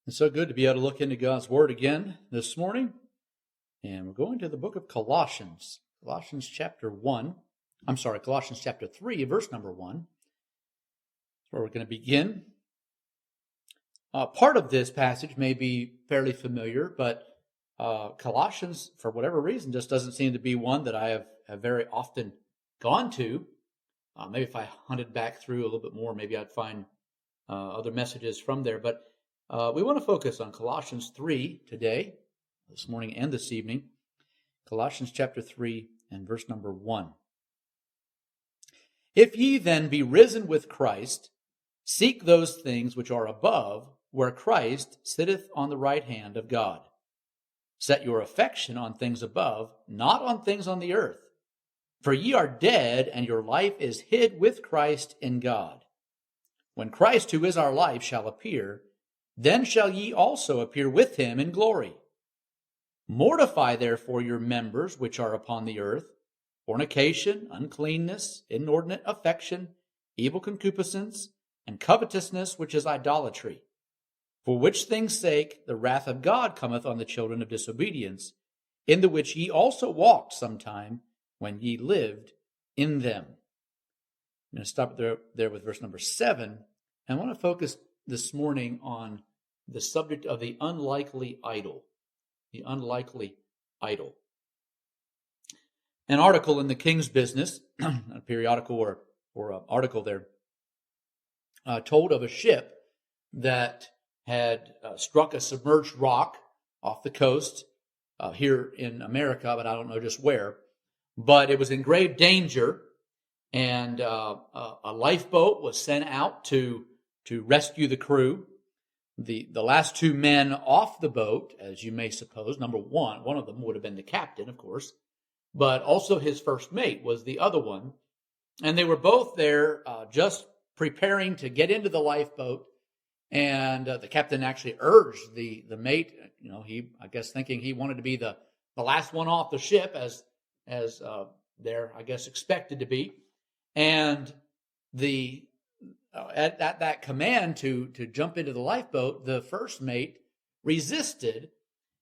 It's so good to be able to look into God's Word again this morning. And we're going to the book of Colossians. Colossians chapter 3, verse number 1. That's where we're going to begin. Part of this passage may be fairly familiar, but Colossians, for whatever reason, just doesn't seem to be one that I have very often gone to. Maybe if I hunted back through a little bit more, maybe I'd find other messages from there. But we want to focus on Colossians 3 today, this morning and this evening. Colossians chapter 3 and verse number 1. If ye then be risen with Christ, seek those things which are above, where Christ sitteth on the right hand of God. Set your affection on things above, not on things on the earth. For ye are dead, and your life is hid with Christ in God. When Christ, who is our life, shall appear, then shall ye also appear with him in glory. Mortify therefore your members which are upon the earth, fornication, uncleanness, inordinate affection, evil concupiscence, and covetousness, which is idolatry. For which things' sake the wrath of God cometh on the children of disobedience, in the which ye also walked sometime when ye lived in them. I'm going to stop there with verse number 7. I want to focus this morning on the subject of the unlikely idol. The unlikely idol. An article in the King's Business, a periodical or an article there, told of a ship that had struck a submerged rock off the coast here in America, but I don't know just where. But it was in grave danger, and a lifeboat was sent out to rescue the crew. The last two men off the boat, as you may suppose, number one of them would have been the captain, of course, but also his first mate was the other one. And they were both there just preparing to get into the lifeboat. And the captain actually urged the mate, I guess thinking he wanted to be the last one off the ship as they're, I guess, expected to be. And at that command to jump into the lifeboat, the first mate resisted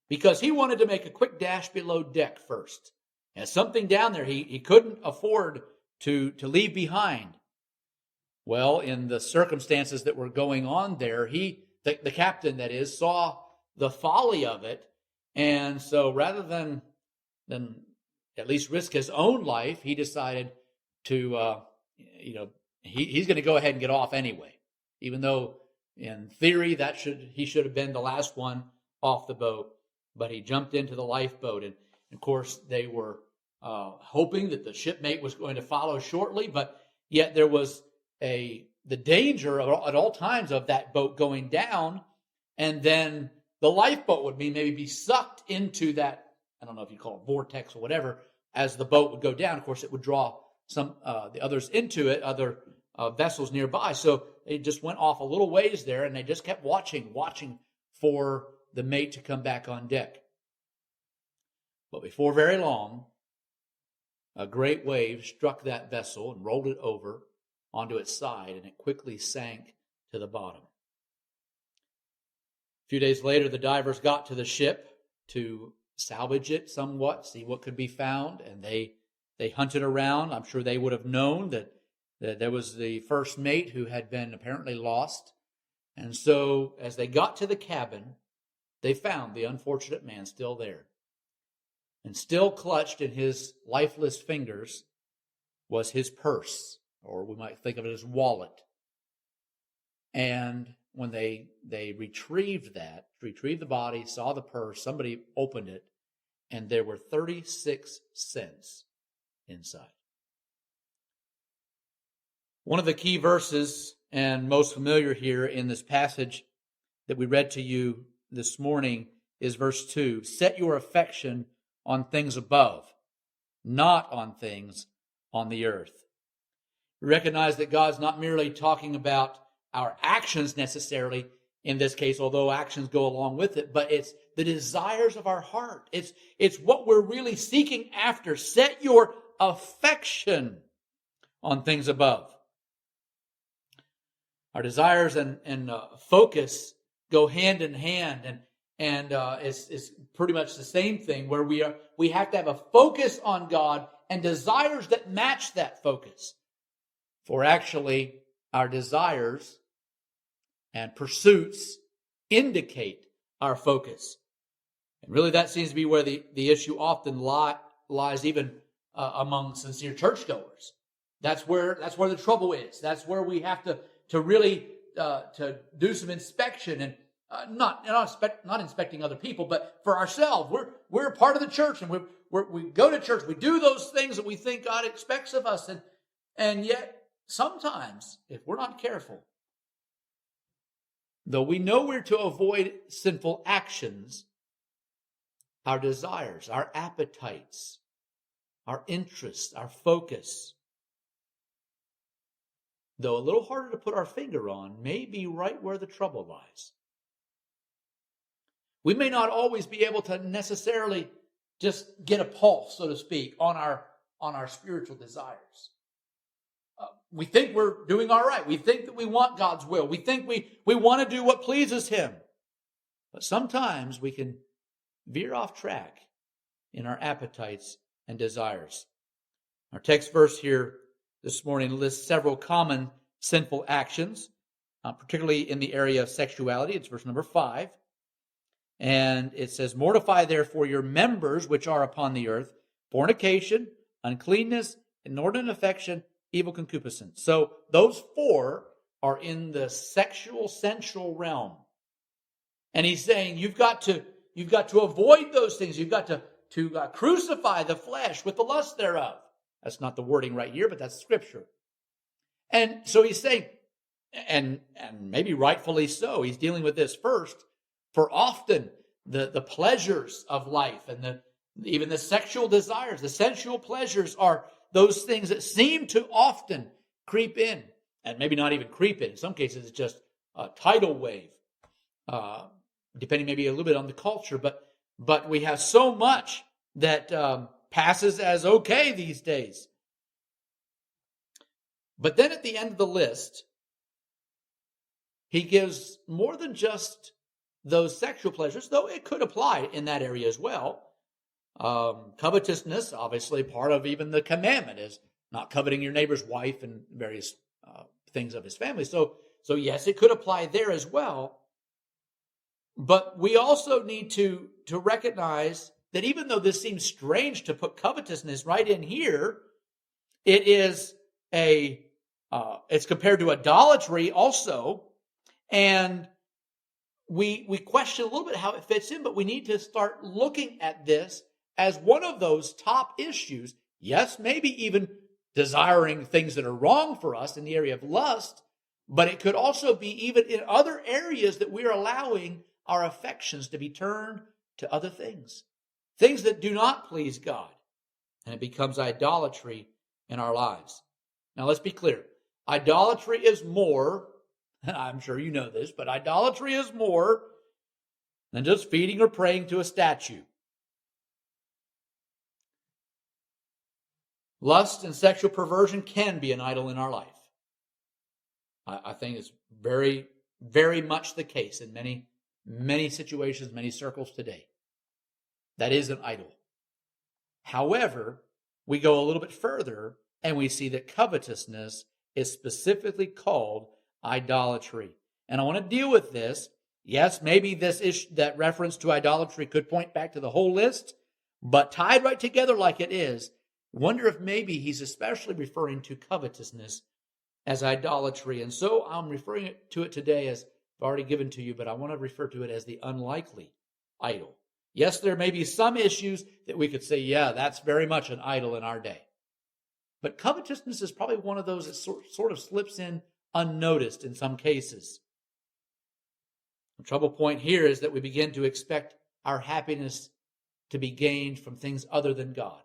because he wanted to make a quick dash below deck first. As something down there he couldn't afford to leave behind. Well, in the circumstances that were going on there, the captain, that is, saw the folly of it. And so rather than at least risk his own life, he decided to, he's going to go ahead and get off anyway, even though in theory he should have been the last one off the boat. But he jumped into the lifeboat, and of course they were hoping that the shipmate was going to follow shortly, but yet there was the danger at all times of that boat going down, and then the lifeboat would maybe be sucked into that, I don't know if you call it vortex or whatever, as the boat would go down. Of course, it would draw some the others into it, other vessels nearby. So they just went off a little ways there, and they just kept watching for the mate to come back on deck. But before very long, a great wave struck that vessel and rolled it over onto its side, and it quickly sank to the bottom. A few days later, the divers got to the ship to salvage it somewhat, see what could be found, and they hunted around. I'm sure they would have known that there was the first mate who had been apparently lost. And so as they got to the cabin, they found the unfortunate man still there. And still clutched in his lifeless fingers was his purse, or we might think of it as wallet. And when they retrieved the body, saw the purse, somebody opened it, and there were 36 cents inside. One of the key verses, and most familiar here in this passage that we read to you this morning, is verse 2. Set your affection on things above, not on things on the earth. We recognize that God's not merely talking about our actions necessarily in this case, although actions go along with it, but it's the desires of our heart. It's what we're really seeking after. Set your affection on things above. Our desires and focus go hand in hand, and it's pretty much the same thing where we have to have a focus on God and desires that match that focus. For actually, our desires and pursuits indicate our focus. And really that seems to be where the issue often lies even among sincere churchgoers. That's where the trouble is. That's where we have to really to do some inspection, and not inspecting other people, but for ourselves. We're a part of the church, and we go to church. We do those things that we think God expects of us, and yet sometimes, if we're not careful, though we know we're to avoid sinful actions, our desires, our appetites, our interests, our focus, though a little harder to put our finger on, may be right where the trouble lies. We may not always be able to necessarily just get a pulse, so to speak, on our spiritual desires. We think we're doing all right. We think that we want God's will. We think we want to do what pleases Him. But sometimes we can veer off track in our appetites and desires. Our text verse here this morning lists several common sinful actions, particularly in the area of sexuality. It's verse number 5. And it says, "Mortify therefore your members which are upon the earth, fornication, uncleanness, inordinate affection, evil concupiscence." So those 4 are in the sexual, sensual realm. And he's saying you've got to avoid those things. You've got to crucify the flesh with the lust thereof. That's not the wording right here, but that's Scripture. And so he's saying, and maybe rightfully so, he's dealing with this first, for often the pleasures of life and even the sexual desires, the sensual pleasures are those things that seem to often creep in, and maybe not even creep in. In some cases, it's just a tidal wave, depending maybe a little bit on the culture. But we have so much that passes as okay these days. But then at the end of the list, he gives more than just those sexual pleasures, though it could apply in that area as well. Covetousness, obviously, part of even the commandment is not coveting your neighbor's wife and various things of his family. So yes, it could apply there as well. But we also need to recognize that even though this seems strange to put covetousness right in here, it is it's compared to idolatry also, and we question a little bit how it fits in, but we need to start looking at this as one of those top issues. Yes, maybe even desiring things that are wrong for us in the area of lust, but it could also be even in other areas that we're allowing our affections to be turned to other things that do not please God, and it becomes idolatry in our lives. Now let's be clear. Idolatry is more, I'm sure you know this, but idolatry is more than just feeding or praying to a statue. Lust and sexual perversion can be an idol in our life. I think it's very, very much the case in many, many situations, many circles today. That is an idol. However, we go a little bit further and we see that covetousness is specifically called idolatry. And I want to deal with this. Yes, maybe that reference to idolatry could point back to the whole list, but tied right together like it is, wonder if maybe he's especially referring to covetousness as idolatry. And so I'm referring to it today as I've already given to you, but I want to refer to it as the unlikely idol. Yes, there may be some issues that we could say, yeah, that's very much an idol in our day. But covetousness is probably one of those that sort of slips in unnoticed in some cases. The trouble point here is that we begin to expect our happiness to be gained from things other than God.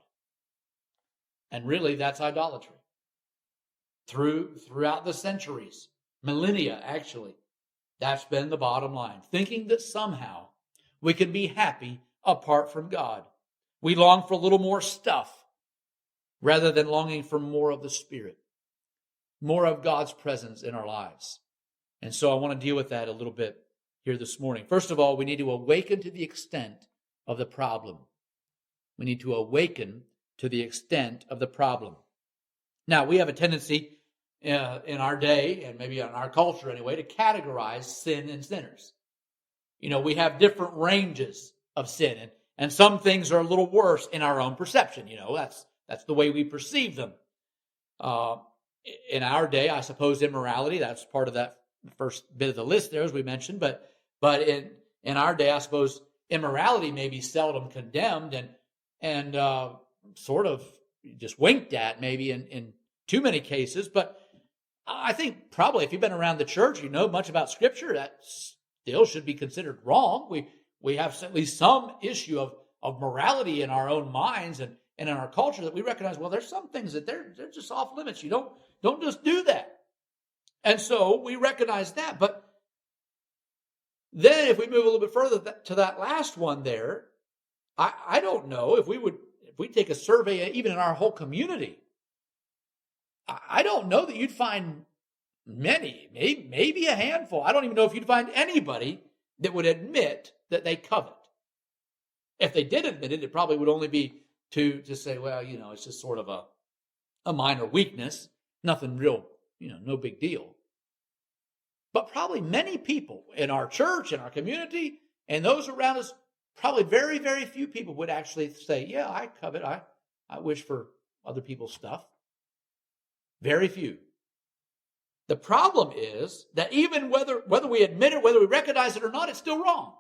And really, that's idolatry. Throughout the centuries, millennia actually, that's been the bottom line. Thinking that somehow we can be happy apart from God. We long for a little more stuff rather than longing for more of the Spirit, more of God's presence in our lives. And so I want to deal with that a little bit here this morning. First of all, we need to awaken to the extent of the problem. We need to awaken to the extent of the problem. Now, we have a tendency in our day, and maybe in our culture anyway, to categorize sin and sinners. We have ranges of sin, and some things are a little worse in our own perception. That's the way we perceive them. In our day, I suppose immorality, that's part of that first bit of the list there, as we mentioned, but in our day, I suppose immorality may be seldom condemned and sort of just winked at maybe in too many cases. But I think probably if you've been around the church, you know much about Scripture, that still should be considered wrong. We have at least some issue of morality in our own minds and in our culture that we recognize, well, there's some things that they're just off limits. You don't just do that. And so we recognize that. But then if we move a little bit further to that last one there, I don't know if we take a survey even in our whole community, I don't know that you'd find many, maybe a handful. I don't even know if you'd find anybody that would admit that they covet. If they did admit it, it probably would only be to say, well, it's just sort of a minor weakness, nothing real, no big deal. But probably many people in our church, in our community, and those around us, probably very, very few people would actually say, yeah, I covet. I wish for other people's stuff. Very few. The problem is that even whether we admit it, whether we recognize it or not, it's still wrong.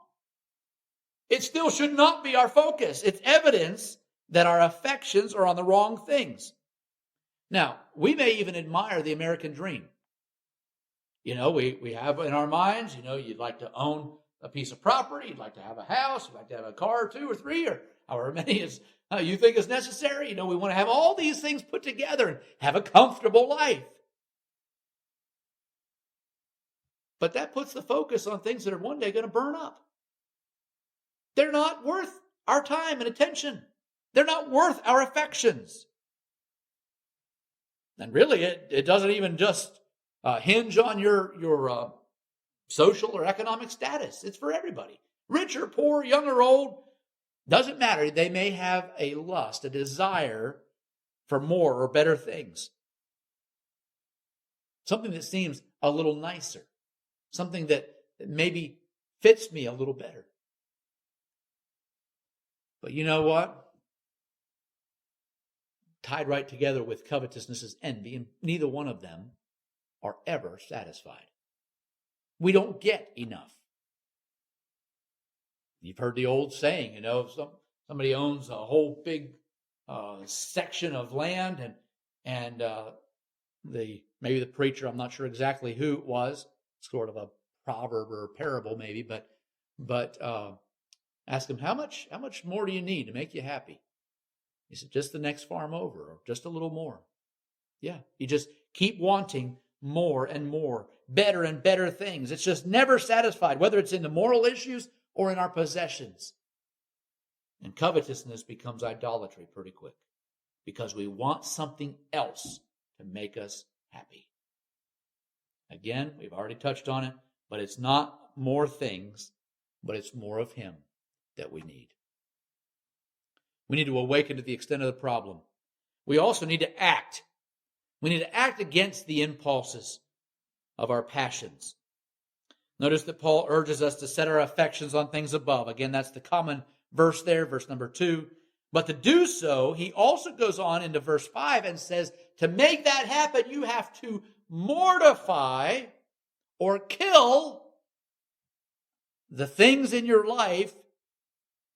It still should not be our focus. It's evidence that our affections are on the wrong things. Now, we may even admire the American dream. We have in our minds, you'd like to own a piece of property, you'd like to have a house, you'd like to have a car or two or three or however many as you think is necessary. We want to have all these things put together and have a comfortable life. But that puts the focus on things that are one day going to burn up. They're not worth our time and attention. They're not worth our affections. And really, it doesn't even just hinge on your social or economic status. It's for everybody. Rich or poor, young or old, doesn't matter. They may have a lust, a desire for more or better things. Something that seems a little nicer. Something that maybe fits me a little better. But you know what? Tied right together with covetousness is envy, and neither one of them are ever satisfied. We don't get enough. You've heard the old saying, somebody owns a whole big section of land, and maybe the preacher, I'm not sure exactly who it was, sort of a proverb or a parable maybe, but ask him, how much more do you need to make you happy? He said, just the next farm over, or just a little more. Yeah, you just keep wanting more and more, better and better things. It's just never satisfied, whether it's in the moral issues or in our possessions. And covetousness becomes idolatry pretty quick because we want something else to make us happy. Again, we've already touched on it, but it's not more things, but it's more of Him that we need. We need to awaken to the extent of the problem. We also need to act. We need to act against the impulses of our passions. Notice that Paul urges us to set our affections on things above. Again, that's the common verse there, verse number 2. But to do so, he also goes on into verse 5 and says, to make that happen, you have to mortify or kill the things in your life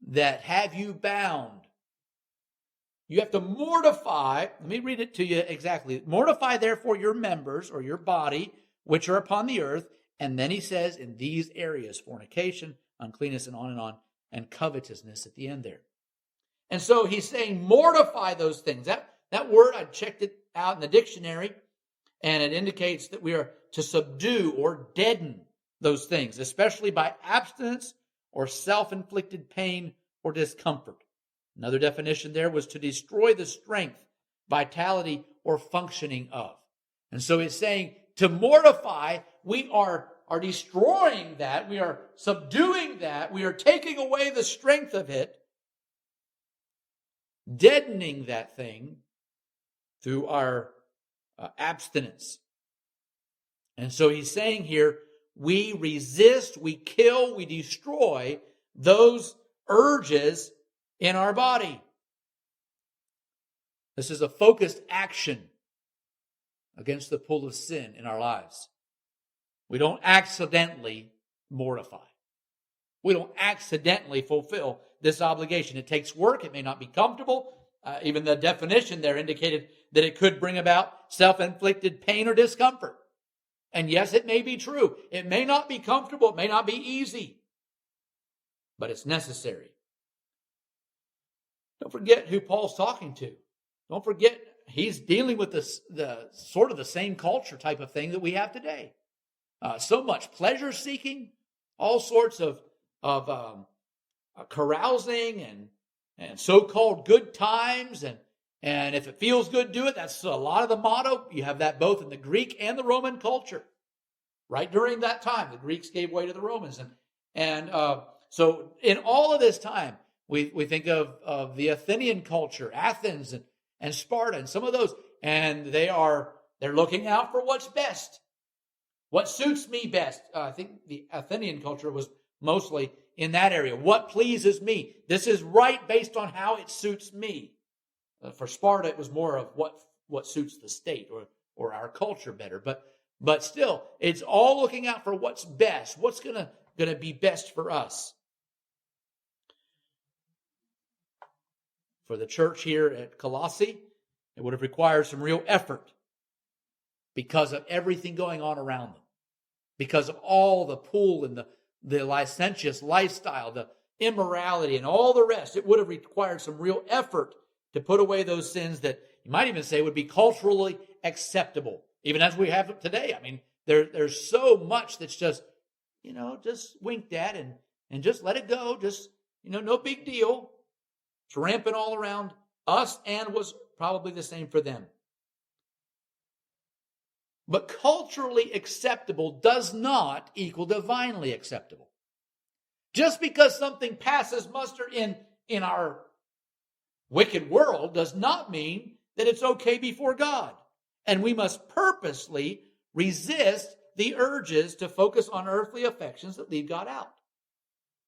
that have you bound. You have to mortify, let me read it to you exactly. Mortify therefore your members or your body, which are upon the earth. And then he says in these areas, fornication, uncleanness, and on, and covetousness at the end there. And so he's saying mortify those things. That word, I checked it out in the dictionary, and it indicates that we are to subdue or deaden those things, especially by abstinence or self-inflicted pain or discomfort. Another definition there was to destroy the strength, vitality, or functioning of. And so it's saying to mortify, we are destroying that. We are subduing that. We are taking away the strength of it, deadening that thing through our abstinence. And so he's saying here, we resist, we kill, we destroy those urges in our body. This is a focused action against the pull of sin in our lives. We don't accidentally mortify. We don't accidentally fulfill this obligation. It takes work. It may not be comfortable. Even the definition there indicated that it could bring about self-inflicted pain or discomfort. And yes, it may be true. It may not be comfortable. It may not be easy. But it's necessary. Don't forget who Paul's talking to. Don't forget he's dealing with the sort of the same culture type of thing that we have today. So much pleasure seeking, all sorts of carousing and so-called good times, and if it feels good, do it. That's a lot of the motto. You have that both in the Greek and the Roman culture. Right during that time, the Greeks gave way to the Romans, so in all of this time, we think of the Athenian culture, Athens and Sparta, and some of those, and they're looking out for what's best. What suits me best? I think the Athenian culture was mostly in that area. What pleases me? This is right based on how it suits me. For Sparta, it was more of what suits the state or our culture better. But still, it's all looking out for what's best. What's gonna be best for us? For the church here at Colossae, it would have required some real effort because of everything going on around them. Because of all the pull and the licentious lifestyle, the immorality, and all the rest. It would have required some real effort to put away those sins that you might even say would be culturally acceptable, even as we have today. I mean, there's so much that's just winked at and just let it go. Just, no big deal. It's rampant all around us and was probably the same for them. But culturally acceptable does not equal divinely acceptable. Just because something passes muster in our wicked world does not mean that it's okay before God. And we must purposely resist the urges to focus on earthly affections that leave God out.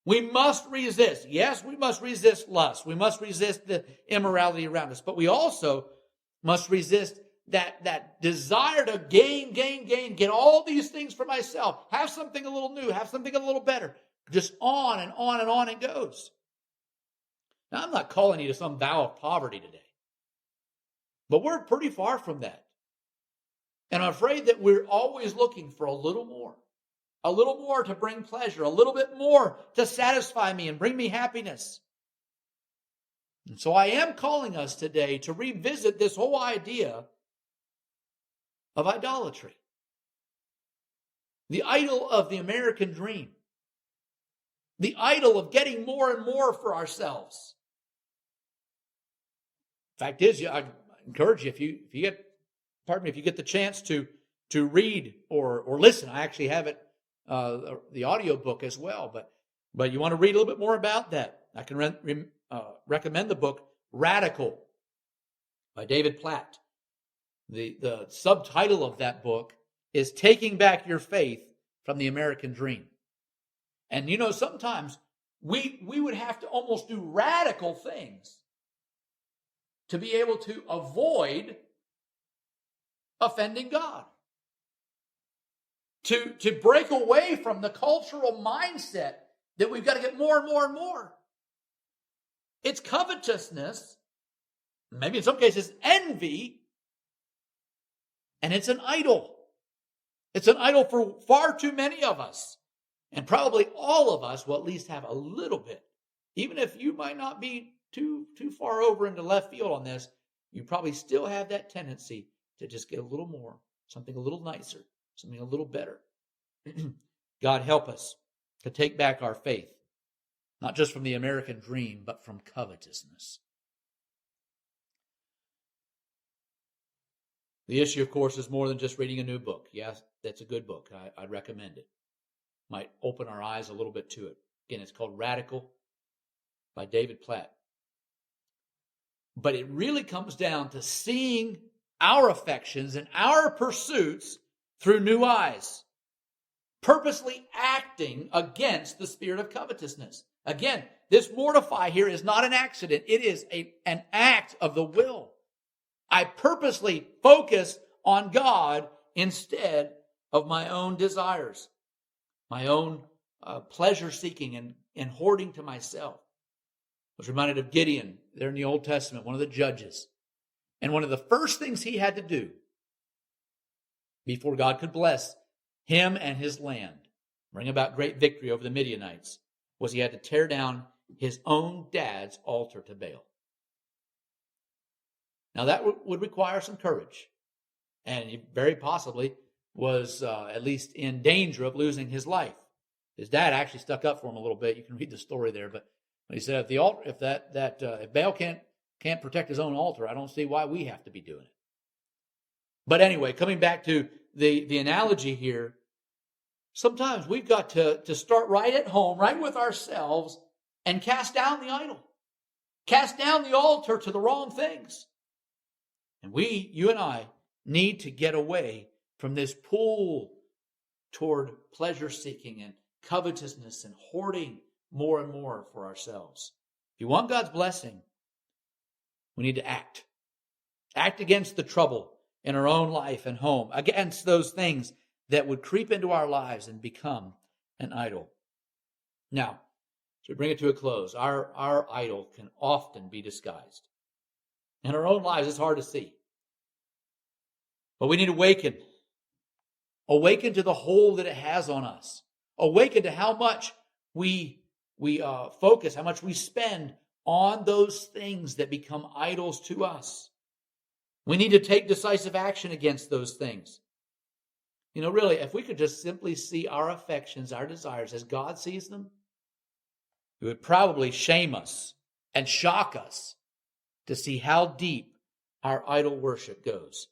We must resist. Yes, we must resist lust. We must resist the immorality around us. But we also must resist that desire to gain, get all these things for myself. Have something a little new. Have something a little better. Just on and on and on it goes. Now, I'm not calling you to some vow of poverty today. But we're pretty far from that. And I'm afraid that we're always looking for a little more. A little more to bring pleasure. A little bit more to satisfy me and bring me happiness. And so I am calling us today to revisit this whole idea of idolatry. The idol of the American dream. The idol of getting more and more for ourselves. Fact is, I encourage you, if you get the chance to read or listen. I actually have it, the audio book as well. But you want to read a little bit more about that. I can recommend the book Radical by David Platt. The subtitle of that book is Taking Back Your Faith from the American Dream. And sometimes we would have to almost do radical things to be able to avoid offending God. To break away from the cultural mindset that we've got to get more and more and more. It's covetousness, maybe in some cases envy, and it's an idol. It's an idol for far too many of us. And probably all of us will at least have a little bit. Even if you might not be too far over into left field on this, you probably still have that tendency to just get a little more, something a little nicer, something a little better. God help us to take back our faith, not just from the American dream, but from covetousness. The issue, of course, is more than just reading a new book. Yes, that's a good book. I'd recommend it. might open our eyes a little bit to it. Again, it's called Radical by David Platt. But it really comes down to seeing our affections and our pursuits through new eyes, purposely acting against the spirit of covetousness. Again, this mortify here is not an accident. It is an act of the will. I purposely focus on God instead of my own desires, my own pleasure-seeking and hoarding to myself. I was reminded of Gideon there in the Old Testament, one of the judges. And one of the first things he had to do before God could bless him and his land, bring about great victory over the Midianites, was he had to tear down his own dad's altar to Baal. Now that would require some courage. And he very possibly was at least in danger of losing his life. His dad actually stuck up for him a little bit. You can read the story there, but he said, if Baal can't protect his own altar, I don't see why we have to be doing it. But anyway, coming back to the analogy here, sometimes we've got to start right at home, right with ourselves, and cast down the idol. Cast down the altar to the wrong things. And you and I, need to get away from this pull toward pleasure-seeking and covetousness and hoarding more and more for ourselves. If you want God's blessing, we need to act. Act against the trouble in our own life and home, against those things that would creep into our lives and become an idol. Now, to bring it to a close, our idol can often be disguised. In our own lives, it's hard to see. But we need to awaken. Awaken to the hold that it has on us. Awaken to how much we focus, how much we spend on those things that become idols to us. We need to take decisive action against those things. Really, if we could just simply see our affections, our desires as God sees them, it would probably shame us and shock us to see how deep our idol worship goes.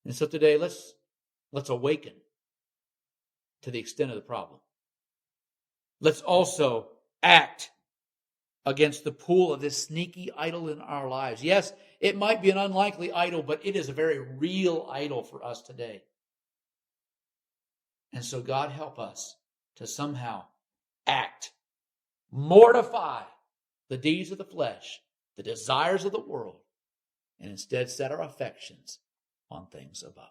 And so today, let's awaken to the extent of the problem. Let's also act against the pull of this sneaky idol in our lives. Yes, it might be an unlikely idol, but it is a very real idol for us today. And so God help us to somehow act, mortify the deeds of the flesh, the desires of the world, and instead set our affections on things above.